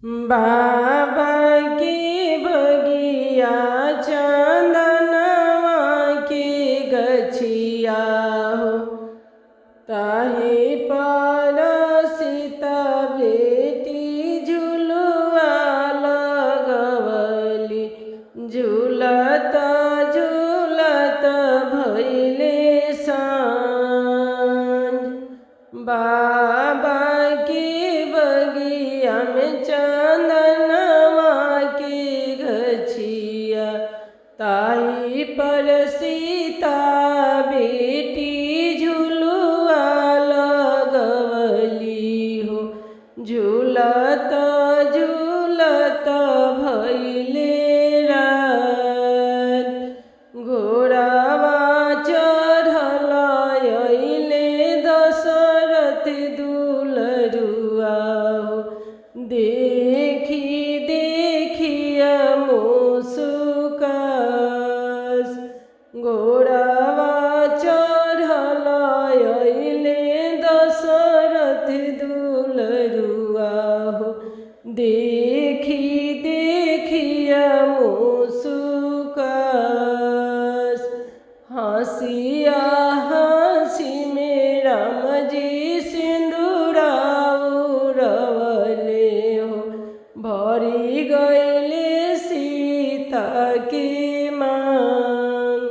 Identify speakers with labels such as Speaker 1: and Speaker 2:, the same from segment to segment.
Speaker 1: बाबा की बगिया चंदनवा की गछिया हो ताही पर सीता बेटी झुलुआ लगवली झूलत झूलत भइले सांझ। बाबा की बगिया में चंदनवा की गछिया ताही पर सीता बेटी झुलुआ लगवली हो झूलत झूलत भइले रात। घोड़ावा चढ़ल अइले दशरथ दुलरुआ हो देखी देखिया मुसुकास। घोड़ावा चढ़ल अइले दशरथ दुलरुआ हो देखी देखिया मुसुकास। हंसिया हंसी में राम जी सिंदूरा उड़वले हो भरी गइले सीता के मांग।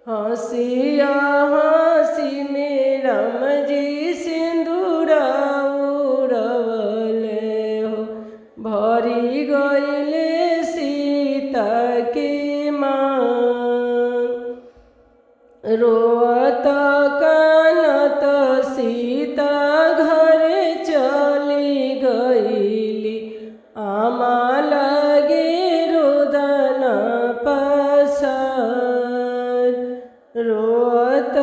Speaker 1: हंसिया हंसी में राम जी सिंदूरा उड़वले हो भरी गइले सीता के मांग। रोअत कानत सीता घर चली गइली आमा लगे रोदन पसार। रोअत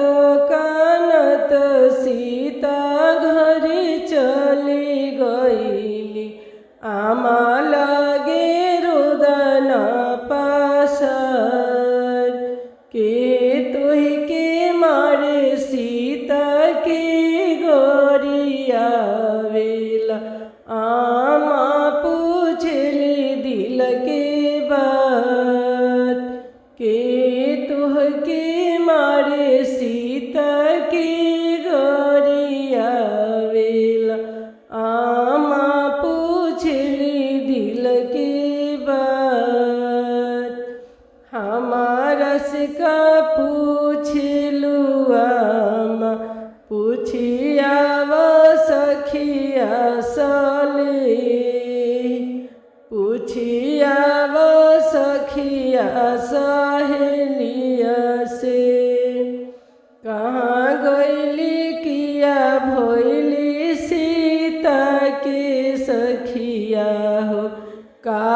Speaker 1: कानत सीता घर चली गइली आमा लगे रोदन पसार। के तोहि के मारे सीता के गोरियावेला आमा पूछली दिल के बात। के तोह के मारे सीता के गोरियावेला आमा पूछली दिल के बात। हमारा से का पूछलू आमा पूछिया व सखिया सले पूछिया व सखिया सहेलिया से। कहाँ गइली किया भइली सीता के सखिया हो का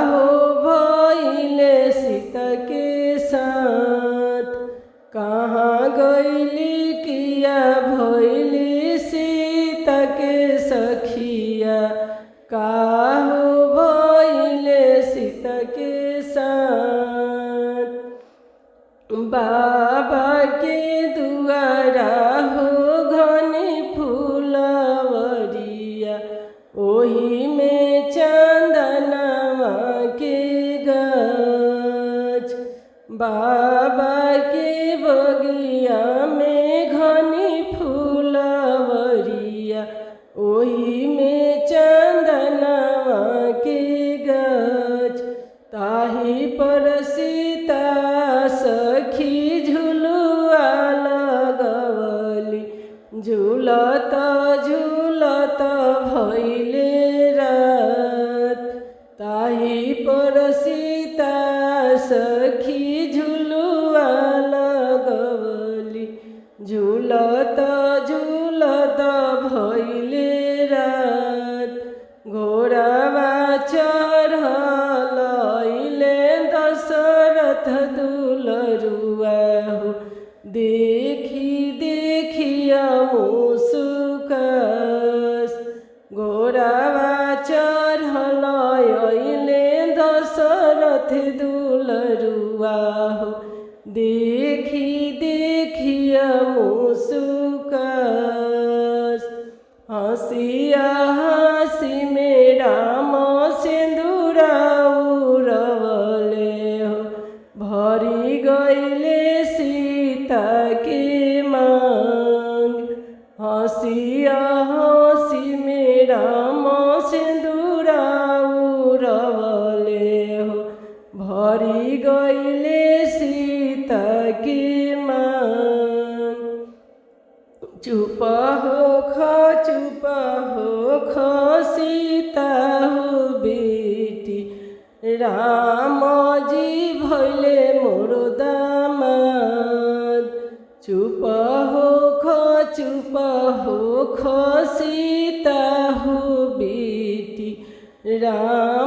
Speaker 1: हो भइले सीता के साथ। कहाँ गइली किया भइली सीता के सखिया का हो भइले सीता के साथ। बाबा के दुआरा हो घनी फूलवरिया ओही में चंदनवा के गाछ। बाबा के बगिया में घनी फूलवरिया ओही में चंदनवा के गाछ। ताही पर सीता सखी झुलुआ लगवली झूलत झूलत भइले रात। ताही पर सीता सखी झुलुआ लगवली झूलत झूलत भइले रात। घोड़ावा चढ़ल अइले दशरथ दुलरुआ हो देखी देखिया मुसुकास। घोड़ावा चढ़ल अइले दशरथ दुलरुआ हो देखी देखिया मुसुकास। हंसिया हंसी में राम सीता हो बेटी राम